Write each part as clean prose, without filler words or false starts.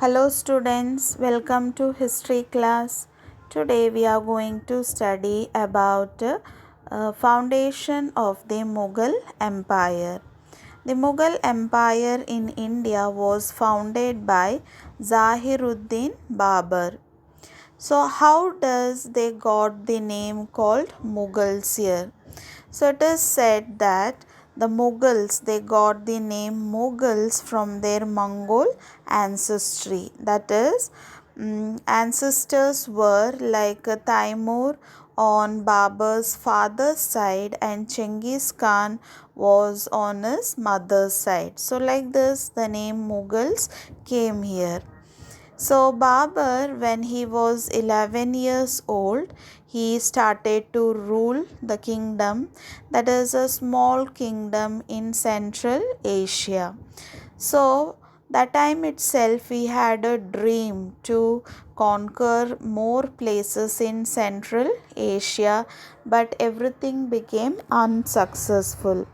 Hello students, welcome to history class. Today we are going to study about foundation of the Mughal Empire. The Mughal Empire in India was founded by Zahiruddin Babur. So how does they got the name called Mughals here? So it is said that the Mughals they got the name Mughals from their Mongol ancestry. That is, ancestors were like Taimur on Babur's father's side and Genghis Khan was on his mother's side. So like this the name Mughals came here. So Babur, when he was 11 years old, he started to rule the kingdom, that is a small kingdom in Central Asia. So that time itself he had a dream to conquer more places in Central Asia, but everything became unsuccessful.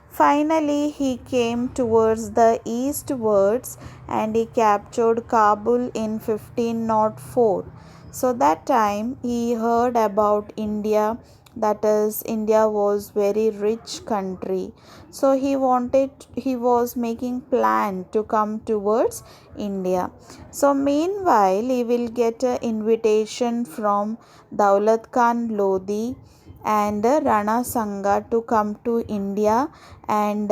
Finally, he came towards the eastwards and he captured Kabul in 1504. So that time he heard about India, that is India was very rich country. So he was making plan to come towards India. So meanwhile he will get an invitation from Daulat Khan Lodi and Rana Sanga to come to India and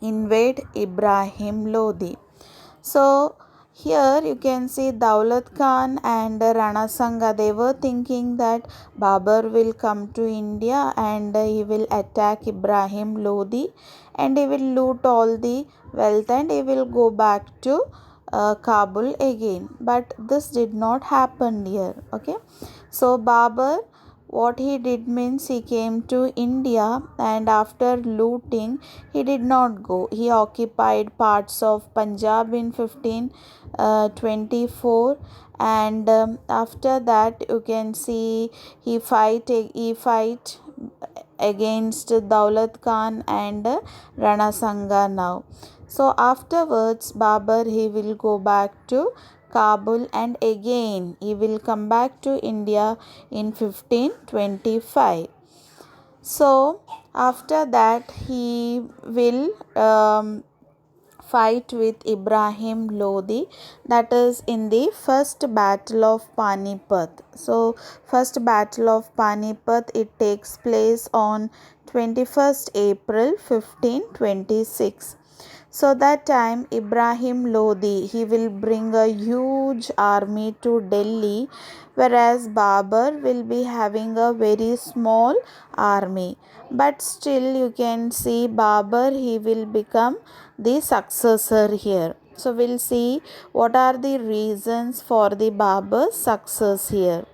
invade Ibrahim Lodi. So here you can see Daulat Khan and Rana Sanga, they were thinking that Babur will come to India and he will attack Ibrahim Lodi and he will loot all the wealth and he will go back to Kabul again. But this did not happen here. Okay. So Babur, what he did means he came to India and after looting he did not go. He occupied parts of Punjab in 1524 and after that you can see he fight against Daulat Khan and Rana Sanga now. So afterwards Babur he will go back to Kabul and again he will come back to India in 1525. So after that he will fight with Ibrahim Lodi, that is in the first battle of Panipat. So first battle of Panipat it takes place on 21st April 1526. So that time Ibrahim Lodi he will bring a huge army to Delhi, whereas Babur will be having a very small army. But still you can see Babur he will become the successor here. So we'll see what are the reasons for the Babur's success here.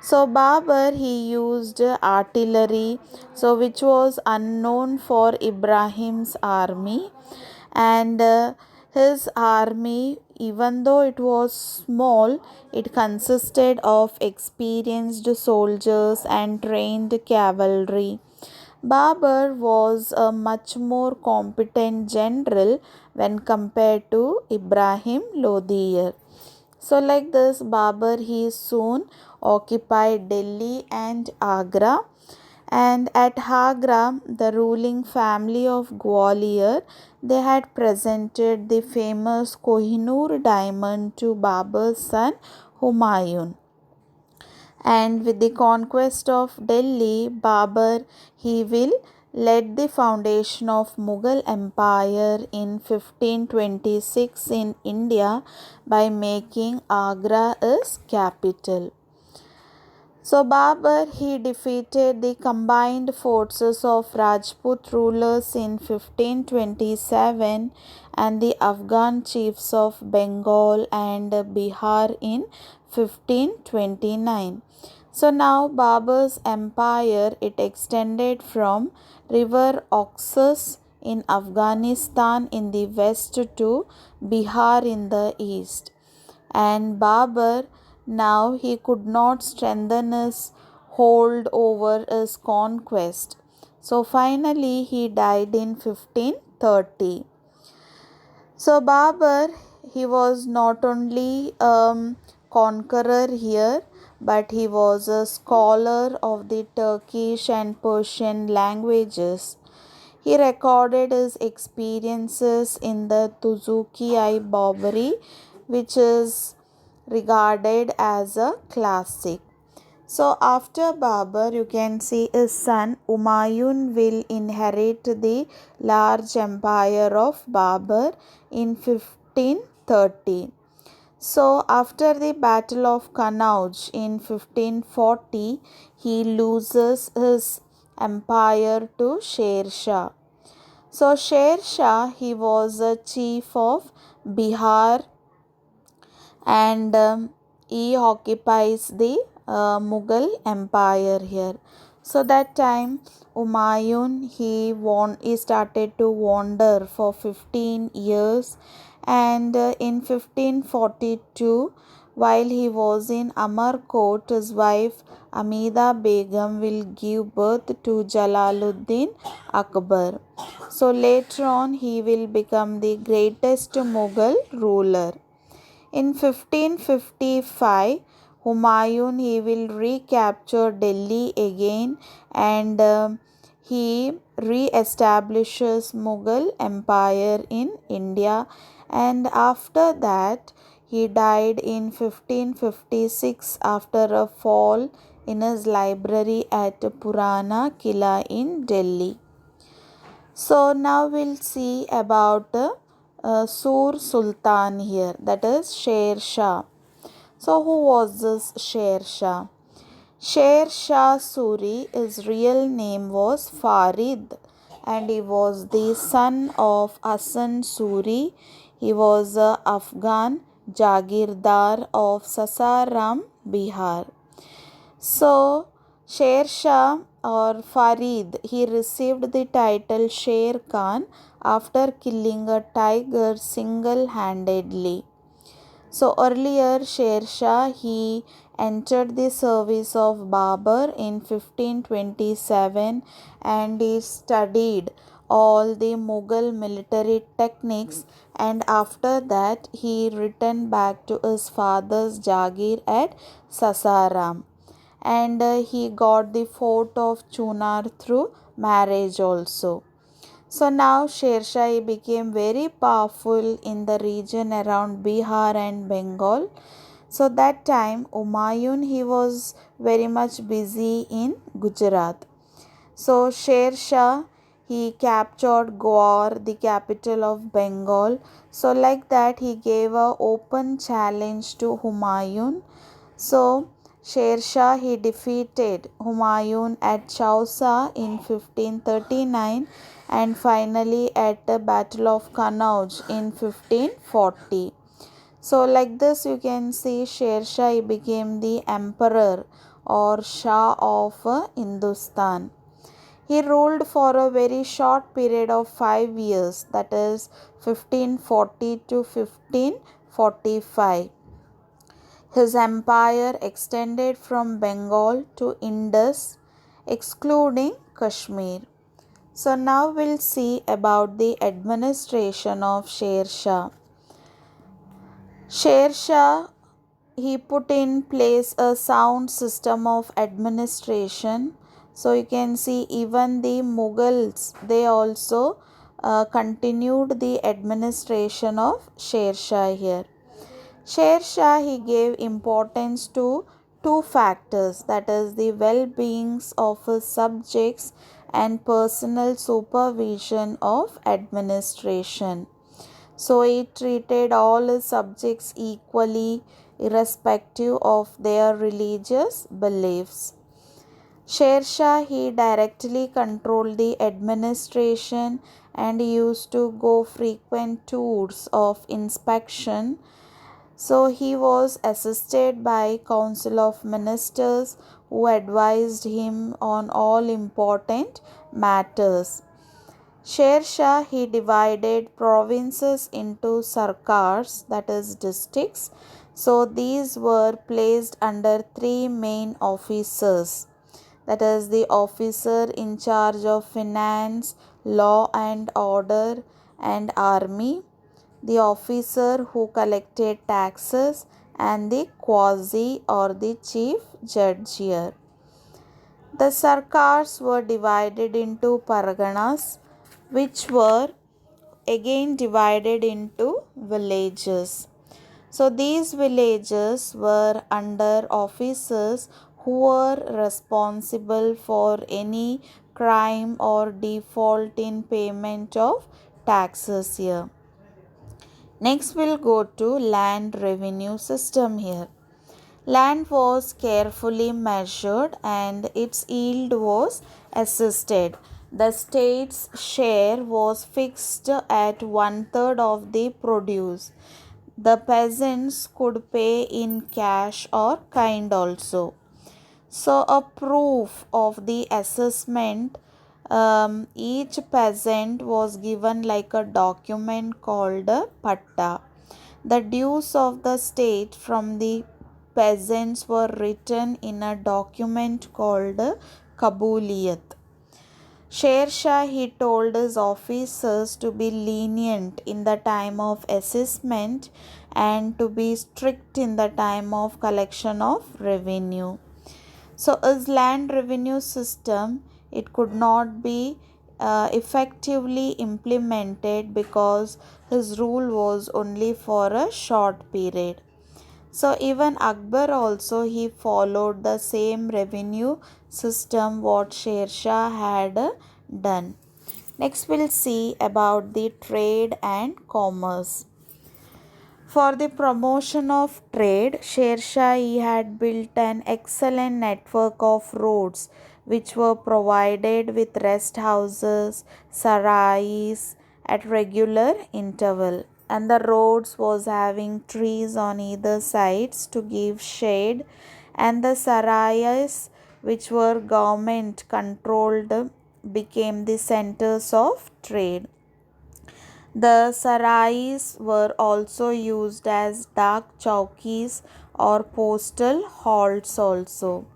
So Babur he used artillery, so which was unknown for Ibrahim's army, and his army, even though it was small, it consisted of experienced soldiers and trained cavalry. Babur was a much more competent general when compared to Ibrahim Lodi. So like this Babur he soon occupied Delhi and Agra, and at Agra the ruling family of Gwalior they had presented the famous Kohinoor diamond to Babur's son Humayun. And with the conquest of Delhi, Babur he will led the foundation of Mughal Empire in 1526 in India by making Agra its capital. So Babur he defeated the combined forces of Rajput rulers in 1527 and the Afghan chiefs of Bengal and Bihar in 1529. So now Babur's empire it extended from river Oxus in Afghanistan in the west to Bihar in the east. And Babur now he could not strengthen his hold over his conquest. So finally he died in 1530. So Babur he was not only conqueror here, but he was a scholar of the Turkish and Persian languages. He recorded his experiences in the Tuzuki-i Babari, which is regarded as a classic. So after Babur, you can see his son Umayun will inherit the large empire of Babur in 1530. So after the Battle of Kannauj in 1540, he loses his empire to Sher Shah. So Sher Shah, he was a chief of Bihar, and he occupies the Mughal empire here. So that time Umayun, he started to wander for 15 years, and in 1542, while he was in Amarkot, his wife Amida Begum will give birth to Jalaluddin Akbar. So later on he will become the greatest Mughal ruler. In 1555, Humayun, he will recapture Delhi again, and he re-establishes Mughal empire in India, and after that he died in 1556 after a fall in his library at Purana Killa in Delhi. So now we'll see about Sur Sultan here, that is Sher Shah. So who was this Sher Shah? Sher Shah Suri, his real name was Farid, and he was the son of Hassan Suri. He was a Afghan Jagirdar of Sasaram, Bihar. So Sher Shah or Farid, he received the title Sher Khan after killing a tiger single-handedly. So earlier Sher Shah, he entered the service of Babur in 1527, and he studied all the Mughal military techniques, and after that he returned back to his father's Jagir at Sasaram, and he got the fort of Chunar through marriage also. So now Sher Shah became very powerful in the region around Bihar and Bengal. So that time Umayun, he was very much busy in Gujarat. So Sher Shah, he captured Gwar, the capital of Bengal. So like that he gave a open challenge to Humayun. So Sher Shah, he defeated Humayun at Chausa in 1539, and finally at the Battle of Kannauj in 1540. So like this you can see Sher Shah became the emperor or Shah of Hindustan. He ruled for a very short period of 5 years, that is 1540 to 1545. His empire extended from Bengal to Indus, excluding Kashmir. So now we'll see about the administration of Sher Shah. Sher Shah, he put in place a sound system of administration. So you can see even the Mughals, they also continued the administration of Sher Shah here. Sher Shah, he gave importance to two factors, that is the well-beings of his subjects and personal supervision of administration. So he treated all his subjects equally, irrespective of their religious beliefs. Sher Shah, he directly controlled the administration and used to go frequent tours of inspection. So he was assisted by council of ministers who advised him on all important matters. Sher Shah, he divided provinces into sarkars, that is districts. So these were placed under three main officers, that is the officer in charge of finance, law and order, and army. the officer who collected taxes, and the Qazi or the chief judge here. The sarkars were divided into parganas, which were again divided into villages. So these villages were under officers who were responsible for any crime or default in payment of taxes here. Next we'll go to land revenue system here. Land was carefully measured and its yield was assessed. The state's share was fixed at 1/3 of the produce. The peasants could pay in cash or kind also. So, a proof of the assessment, each peasant was given like a document called a patta. The dues of the state from the peasants were written in a document called Kabuliyat. Sher Shah, he told his officers to be lenient in the time of assessment and to be strict in the time of collection of revenue. So his land revenue system, it could not be effectively implemented because his rule was only for a short period. So even Akbar also, he followed the same revenue system what Sher Shah had done. Next we'll see about the trade and commerce. For the promotion of trade, Sher Shah had built an excellent network of roads which were provided with rest houses, sarais at regular interval, and the roads was having trees on either sides to give shade, and the sarais which were government controlled became the centers of trade. The sarais were also used as dak chowkis or postal halts also.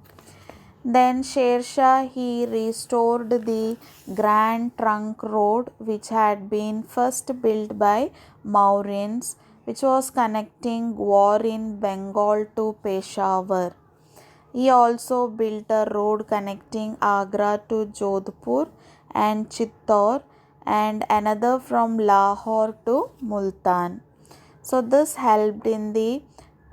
Then Sher Shah, he restored the Grand Trunk Road which had been first built by Mauryans, which was connecting Gwar in Bengal to Peshawar. He also built a road connecting Agra to Jodhpur and Chittor, and another from Lahore to Multan. So this helped in the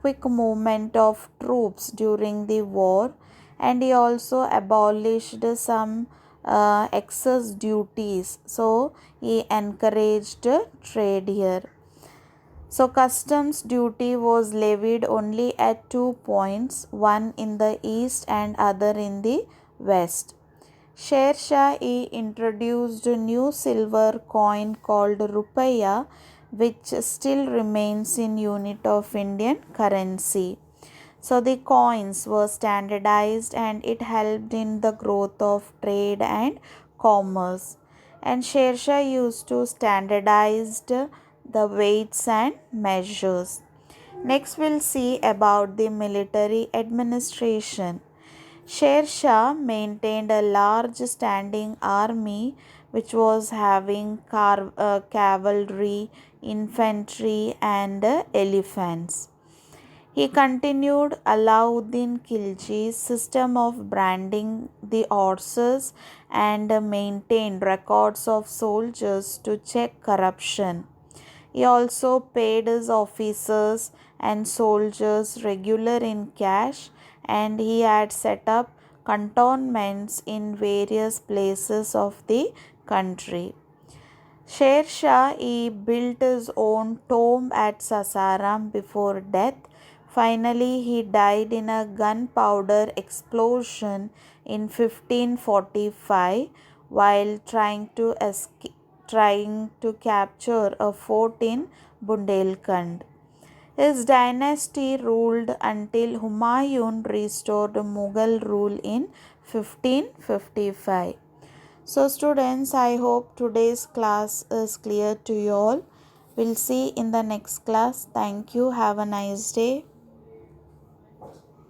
quick movement of troops during the war, and he also abolished some excess duties. So he encouraged trade here. So customs duty was levied only at 2 points, one in the east and other in the west. Sher Shah introduced a new silver coin called rupaya, which still remains in unit of Indian currency. So the coins were standardized and it helped in the growth of trade and commerce. And Sher Shah used to standardize the weights and measures. Next we'll see about the military administration. Sher Shah maintained a large standing army which was having cavalry, infantry and elephants. He continued Alauddin Khilji's system of branding the horses and maintained records of soldiers to check corruption. He also paid his officers and soldiers regular in cash, and he had set up cantonments in various places of the country. Sher Shah, he built his own tomb at Sasaram before death. Finally, he died in a gunpowder explosion in 1545 while trying to capture a fort in Bundelkhand. His dynasty ruled until Humayun restored Mughal rule in 1555. So students, I hope today's class is clear to you all. We'll see in the next class. Thank you. Have a nice day.